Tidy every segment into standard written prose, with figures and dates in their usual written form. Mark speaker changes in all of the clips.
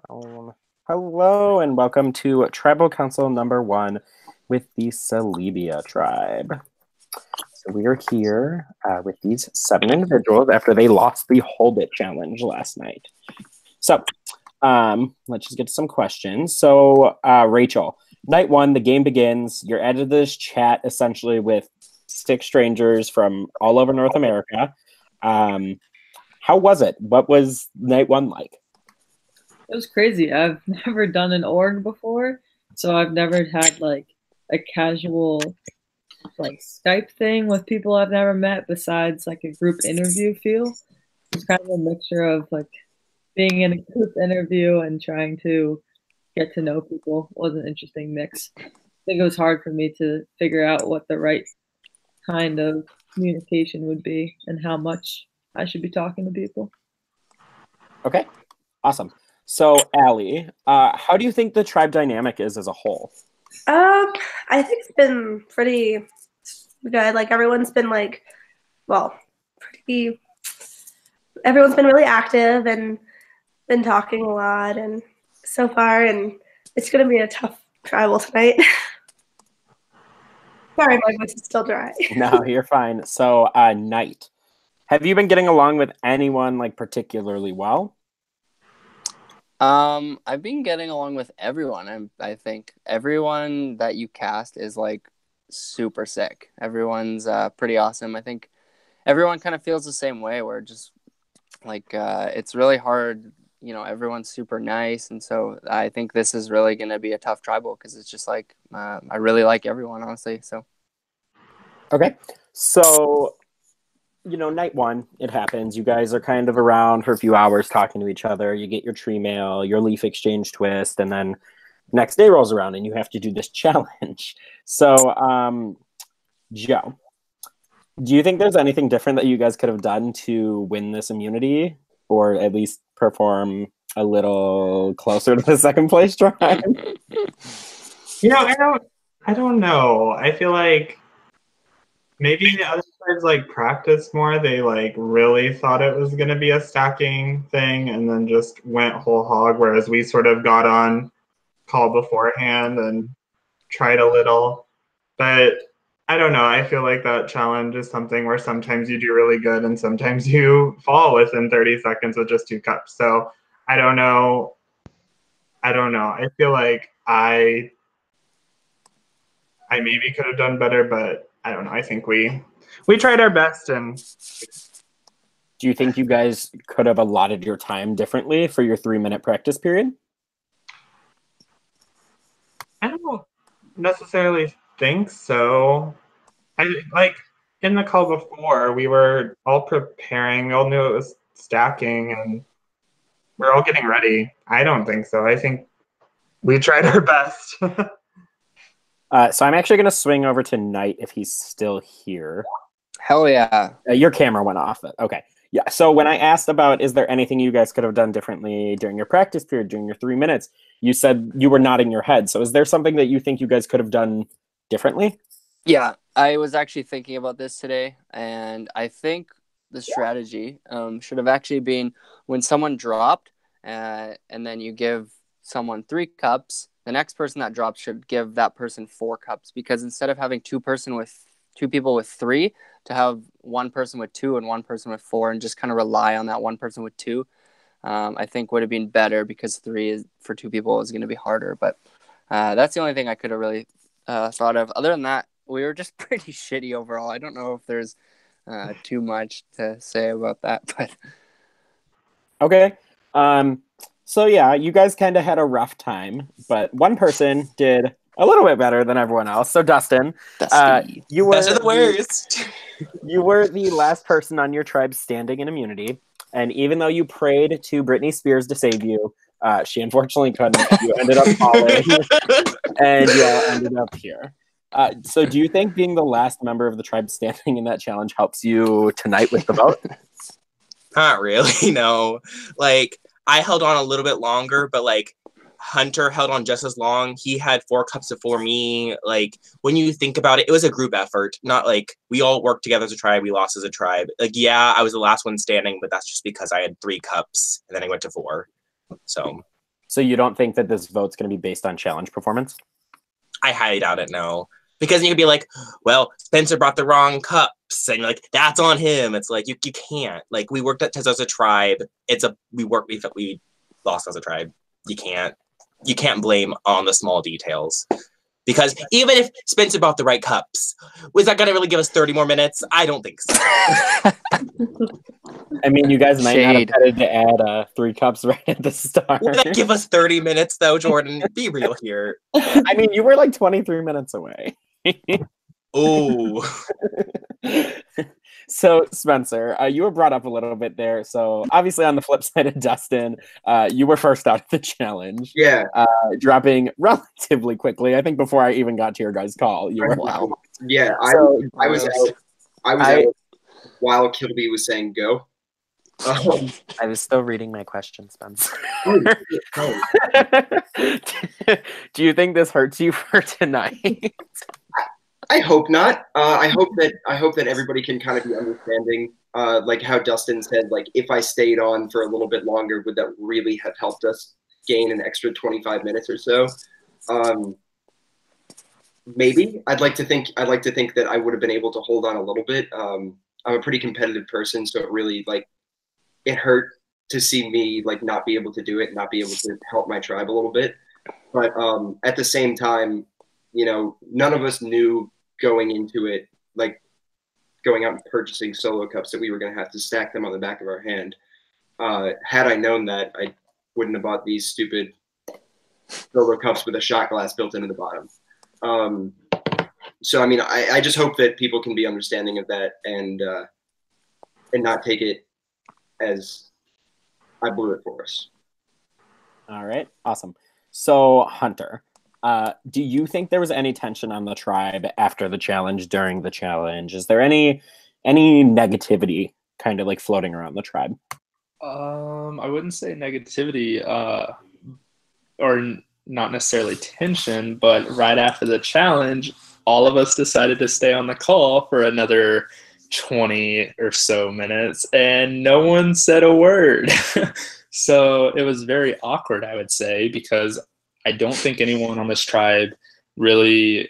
Speaker 1: Hello and welcome to Tribal Council number 1 with the Salybia tribe. So we are here with these 7 individuals after they lost the Hold It challenge last night. So let's just get to some questions. So Rachel, night 1, the game begins. You're added to this chat essentially with 6 strangers from all over North America. How was it? What was night 1 like?
Speaker 2: It was crazy. I've never done an org before, so I've never had like a casual like Skype thing with people I've never met besides like a group interview feel. It's kind of a mixture of like being in a group interview and trying to get to know people. It was an interesting mix. I think it was hard for me to figure out what the right kind of communication would be and how much I should be talking to people.
Speaker 1: Okay, awesome. So, Allie, how do you think the tribe dynamic is as a whole?
Speaker 3: I think it's been pretty good. Like everyone's been everyone's been really active and been talking a lot and so far, and it's gonna be a tough tribal tonight. Sorry, my voice is still dry.
Speaker 1: No, you're fine. So, Knight, have you been getting along with anyone like particularly well?
Speaker 4: I've been getting along with everyone. I think everyone that you cast is like super sick. Everyone's pretty awesome. I think everyone kind of feels the same way, where just like it's really hard. You know, everyone's super nice, and so I think this is really going to be a tough tribal because it's just like I really like everyone, honestly. So
Speaker 1: Okay, so you know, night 1, it happens. You guys are kind of around for a few hours talking to each other. You get your tree mail, your leaf exchange twist, and then next day rolls around and you have to do this challenge. So, Joe, do you think there's anything different that you guys could have done to win this immunity, or at least perform a little closer to the second place tribe?
Speaker 5: You know, I don't know. I feel like maybe the other tribes like practiced more. They like really thought it was gonna be a stacking thing and then just went whole hog, whereas we sort of got on call beforehand and tried a little. But I don't know. I feel like that challenge is something where sometimes you do really good and sometimes you fall within 30 seconds with just 2 cups. So I don't know. I feel like I maybe could have done better, but I don't know. I think we tried our best. And
Speaker 1: do you think you guys could have allotted your time differently for your 3-minute practice period?
Speaker 5: I don't necessarily think so. I like in the call before, we were all preparing. We all knew it was stacking and we're all getting ready. I don't think so. I think we tried our best.
Speaker 1: So I'm actually going to swing over to Knight if he's still here.
Speaker 4: hell yeah.
Speaker 1: Your camera went off. Okay. Yeah. So when I asked about, is there anything you guys could have done differently during your practice period, during your 3 minutes, you said you were nodding your head. So is there something that you think you guys could have done differently?
Speaker 4: Yeah, I was actually thinking about this today, and I think the strategy should have actually been when someone dropped, and then you give someone 3 cups, the next person that drops should give that person 4 cups, because instead of having two people with 3, to have one person with 2 and one person with 4, and just kind of rely on that one person with 2, I think would have been better, because 3 for 2 people is going to be harder. But that's the only thing I could have really thought of. Other than that, we were just pretty shitty overall. I don't know if there's too much to say about that, but
Speaker 1: Okay. So yeah, you guys kind of had a rough time, but one person did a little bit better than everyone else. So Dustin, you were
Speaker 6: Best of the worst.
Speaker 1: You were the last person on your tribe standing in immunity, and even though you prayed to Britney Spears to save you, she unfortunately couldn't. You ended up falling, and you all ended up here. So do you think being the last member of the tribe standing in that challenge helps you tonight with the vote?
Speaker 6: Not really, no. Like, I held on a little bit longer, but like Hunter held on just as long. He had 4 cups before me. Like, when you think about it, it was a group effort. Not like we all worked together as a tribe, we lost as a tribe. Like, yeah, I was the last one standing, but that's just because I had 3 cups and then I went to 4. So
Speaker 1: So you don't think that this vote's going to be based on challenge performance?
Speaker 6: I highly doubt it, no. Because you could be like, well, Spencer brought the wrong cups, and you're like, that's on him. It's like, you can't. Like, we worked at Tez as a tribe. We lost as a tribe. You can't blame on the small details. Because even if Spencer bought the right cups, was that going to really give us 30 more minutes? I don't think so.
Speaker 1: I mean, you guys might
Speaker 4: Shade.
Speaker 1: not have had to add 3 cups right at the start.
Speaker 6: Would that give us 30 minutes, though, Jordan? Be real here.
Speaker 1: I mean, you were like 23 minutes away.
Speaker 6: Oh.
Speaker 1: So, Spencer, you were brought up a little bit there. So, obviously, on the flip side of Dustin, you were first out of the challenge.
Speaker 7: Yeah.
Speaker 1: Dropping relatively quickly. I think before I even got to your guys' call, you were.
Speaker 4: Wow.
Speaker 7: Yeah,
Speaker 1: So,
Speaker 7: I was out while Kilby was saying go.
Speaker 1: I was still reading my question, Spencer. Do you think this hurts you for tonight?
Speaker 7: I hope not. I hope that everybody can kind of be understanding. Like how Dustin said, like if I stayed on for a little bit longer, would that really have helped us gain an extra 25 minutes or so? Maybe. I'd like to think that I would have been able to hold on a little bit. I'm a pretty competitive person, so it really it hurt to see me not be able to do it, not be able to help my tribe a little bit. But at the same time, none of us knew going into it, going out and purchasing solo cups, that we were going to have to stack them on the back of our hand. Had I known that, I wouldn't have bought these stupid solo cups with a shot glass built into the bottom. So, I mean, I just hope that people can be understanding of that and not take it as I blew it for us.
Speaker 1: All right, awesome. So, Hunter, do you think there was any tension on the tribe after the challenge, during the challenge? Is there any negativity kind of floating around the tribe?
Speaker 8: I wouldn't say negativity, or not necessarily tension, but right after the challenge, all of us decided to stay on the call for another 20 or so minutes, and no one said a word. So it was very awkward, I would say, because I don't think anyone on this tribe really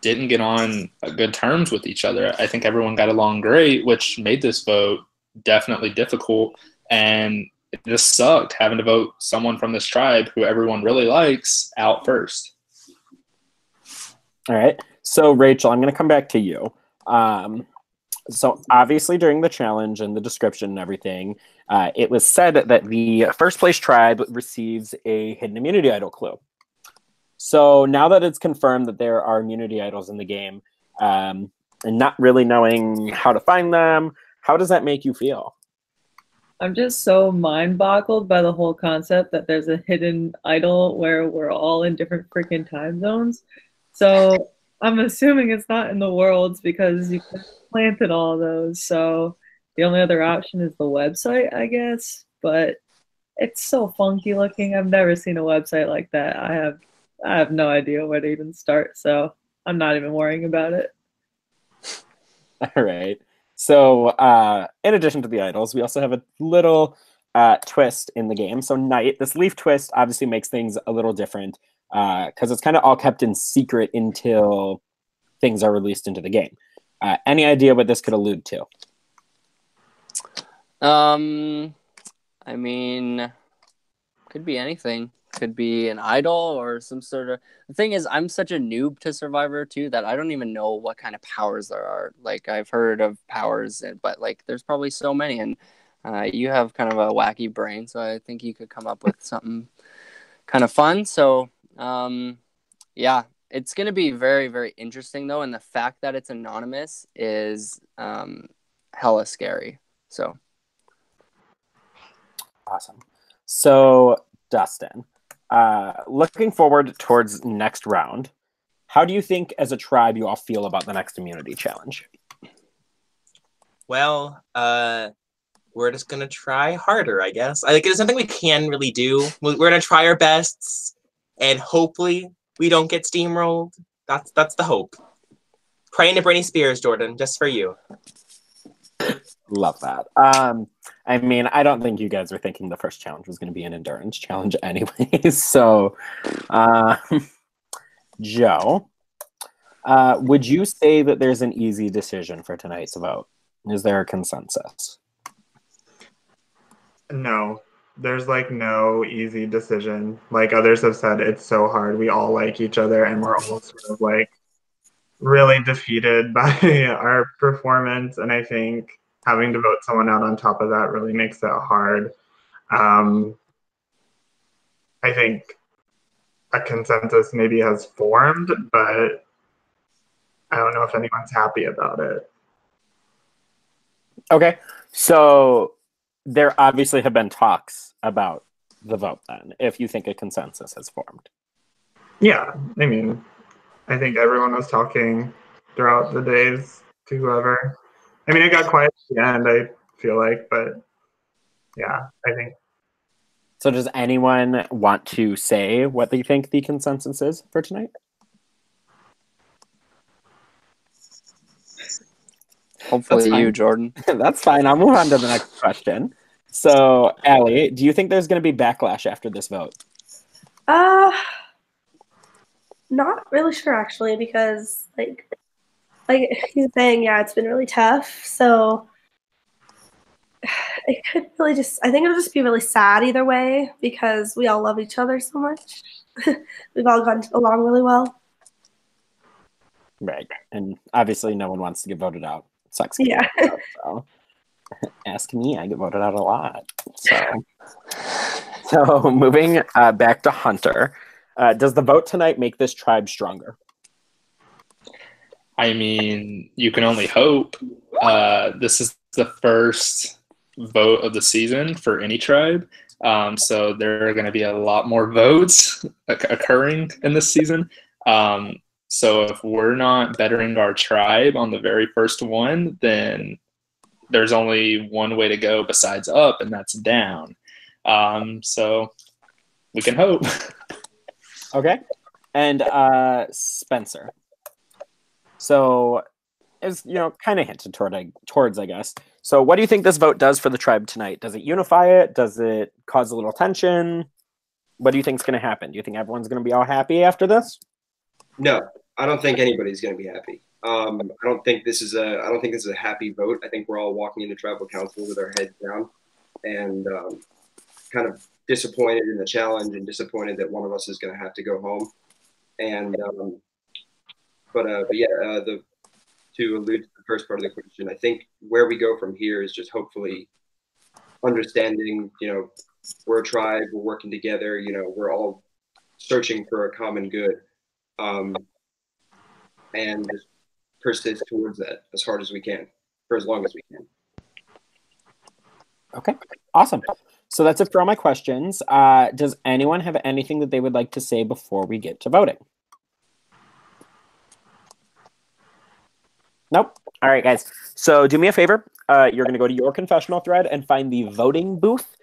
Speaker 8: didn't get on good terms with each other. I think everyone got along great, which made this vote definitely difficult. And it just sucked having to vote someone from this tribe who everyone really likes out first.
Speaker 1: All right. So, Rachel, I'm going to come back to you. So obviously during the challenge and the description and everything, it was said that the first place tribe receives a hidden immunity idol clue. So now that it's confirmed that there are immunity idols in the game, and not really knowing how to find them, how does that make you feel?
Speaker 2: I'm just so mind-boggled by the whole concept that there's a hidden idol where we're all in different freaking time zones. So I'm assuming it's not in the worlds because you planted all those. So the only other option is the website, I guess. But it's so funky looking. I've never seen a website like that. I have no idea where to even start. So I'm not even worrying about it.
Speaker 1: All right. So in addition to the idols, we also have a little twist in the game. So Night, this leaf twist obviously makes things a little different because it's kind of all kept in secret until things are released into the game. Any idea what this could allude to?
Speaker 4: I mean, could be anything. Could be an idol or some sort of... The thing is, I'm such a noob to Survivor 2 that I don't even know what kind of powers there are. I've heard of powers, but there's probably so many, and you have kind of a wacky brain, so I think you could come up with something kind of fun. So, yeah, it's going to be very, very interesting, though, and the fact that it's anonymous is hella scary. So,
Speaker 1: awesome. So, Dustin, looking forward towards next round, how do you think as a tribe you all feel about the next immunity challenge?
Speaker 6: Well, we're just gonna try harder, I guess. There's nothing we can really do. We're gonna try our best, and hopefully we don't get steamrolled. That's the hope. Praying to Britney Spears, Jordan, just for you.
Speaker 1: Love that. I mean, I don't think you guys were thinking the first challenge was going to be an endurance challenge anyways. So, Joe, would you say that there's an easy decision for tonight's vote? Is there a consensus?
Speaker 5: No, there's like no easy decision. Like others have said, it's so hard. We all like each other, and we're all sort of like really defeated by our performance. And I think having to vote someone out on top of that really makes it hard. I think a consensus maybe has formed, but I don't know if anyone's happy about it.
Speaker 1: Okay, so there obviously have been talks about the vote then, if you think a consensus has formed.
Speaker 5: Yeah, I mean, I think everyone was talking throughout the days to whoever. I mean, it got quiet at the end, I feel like, but yeah, I think.
Speaker 1: So does anyone want to say what they think the consensus is for tonight?
Speaker 4: Hopefully you, Jordan.
Speaker 1: That's fine. I'll move on to the next question. So, Allie, do you think there's going to be backlash after this vote?
Speaker 3: Not really sure actually, because like he's saying, yeah, it's been really tough. So it could really I think it'll just be really sad either way because we all love each other so much. We've all gotten along really well.
Speaker 1: Right. And obviously no one wants to get voted out. Sucks.
Speaker 3: Yeah.
Speaker 1: Out, so. Ask me, I get voted out a lot. So moving back to Hunter. Does the vote tonight make this tribe stronger?
Speaker 8: I mean, you can only hope. This is the first vote of the season for any tribe. So there are going to be a lot more votes occurring in this season. So if we're not bettering our tribe on the very first one, then there's only one way to go besides up, and that's down. So we can hope.
Speaker 1: Okay. And Spencer. So, as you know, kind of hinted towards, I guess. So, what do you think this vote does for the tribe tonight? Does it unify it? Does it cause a little tension? What do you think is going to happen? Do you think everyone's going to be all happy after this?
Speaker 7: No, I don't think anybody's going to be happy. I don't think this is a happy vote. I think we're all walking into tribal council with our heads down and kind of disappointed in the challenge and disappointed that one of us is going to have to go home. And but yeah, to allude to the first part of the question, I think where we go from here is just hopefully understanding, we're a tribe, we're working together, we're all searching for a common good, and just persist towards that as hard as we can for as long as we can.
Speaker 1: Okay, awesome. So that's it for all my questions. Does anyone have anything that they would like to say before we get to voting? Nope. All right, guys. So do me a favor. You're going to go to your confessional thread and find the voting booth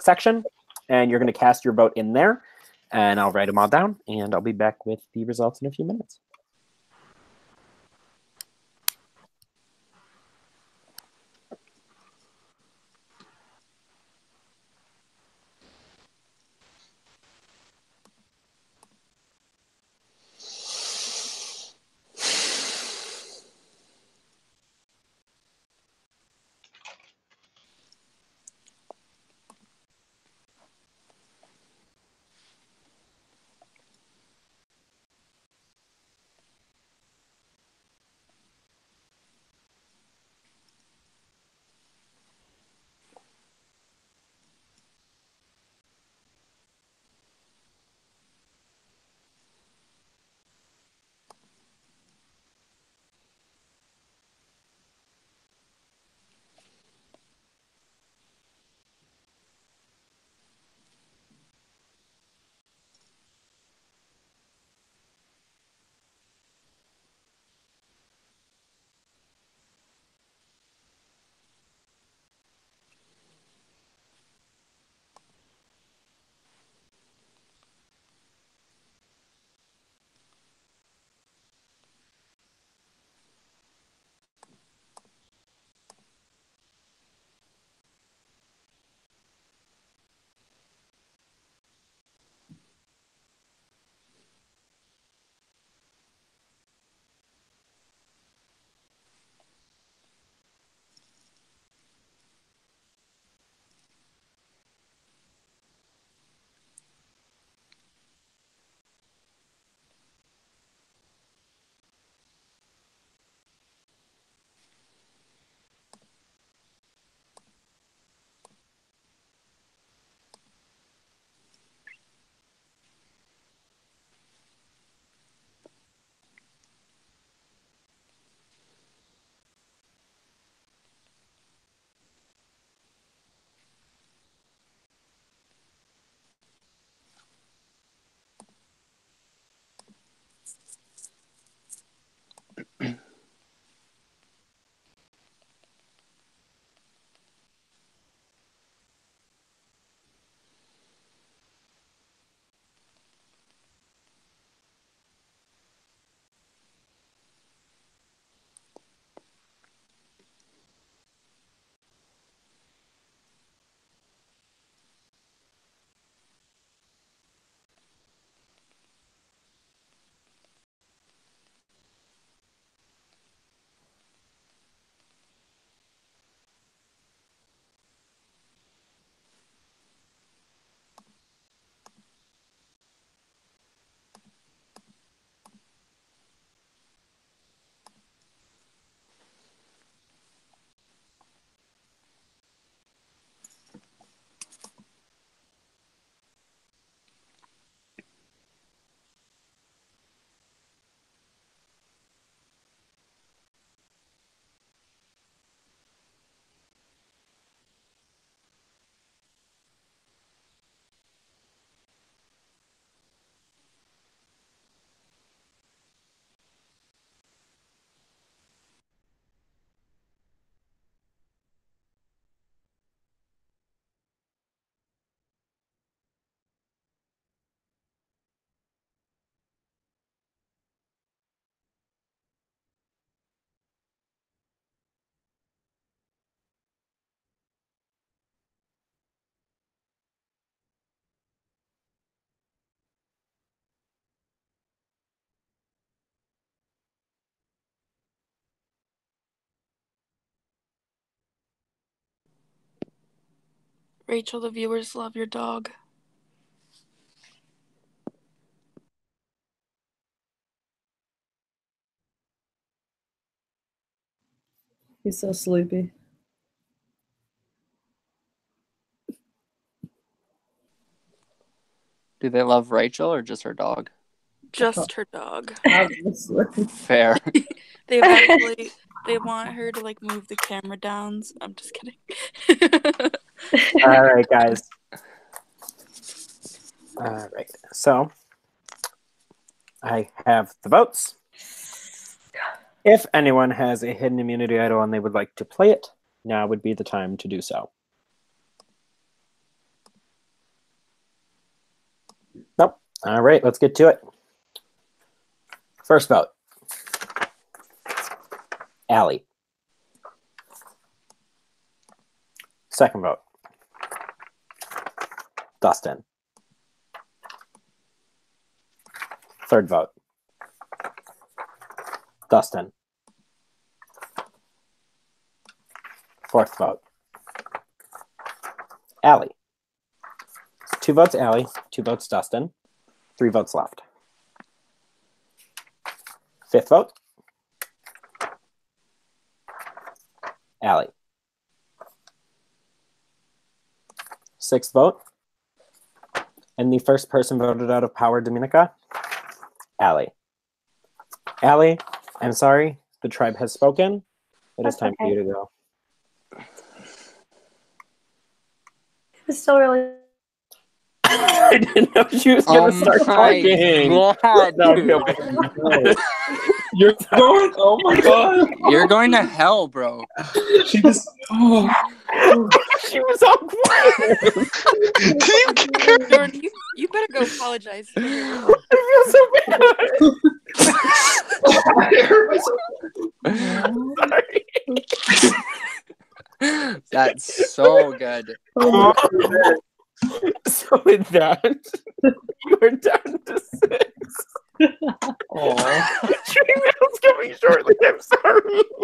Speaker 1: section, and you're going to cast your vote in there, and I'll write them all down, and I'll be back with the results in a few minutes.
Speaker 9: Rachel, the viewers love your dog.
Speaker 2: He's so sleepy.
Speaker 4: Do they love Rachel or just her dog?
Speaker 9: Just her dog.
Speaker 2: Obviously.
Speaker 4: Fair.
Speaker 9: They want her to like move the camera down. I'm just kidding.
Speaker 1: All right, guys. All right. So I have the votes. If anyone has a hidden immunity idol and they would like to play it, now would be the time to do so. Nope. All right, let's get to it. First vote. Allie. Second vote. Dustin. Third vote. Dustin. Fourth vote. Allie. 2 votes Allie, 2 votes Dustin, 3 votes left. Fifth vote. Allie. Sixth vote. And the first person voted out of Power Dominica, Allie. Allie, I'm sorry, the tribe has spoken. It is time for you to go.
Speaker 3: It was still really.
Speaker 1: I didn't know she was going to start talking.
Speaker 4: God,
Speaker 1: No,
Speaker 4: dude.
Speaker 1: no.
Speaker 8: You're going. Oh my god.
Speaker 4: You're going to hell, bro.
Speaker 8: She just. Oh.
Speaker 1: She was all quiet.
Speaker 9: Jordan, you better go apologize.
Speaker 1: I feel so bad. Sorry.
Speaker 4: That's so good.
Speaker 1: So with that, you're down to 6.
Speaker 8: Aww.
Speaker 1: Stream coming shortly. I'm sorry.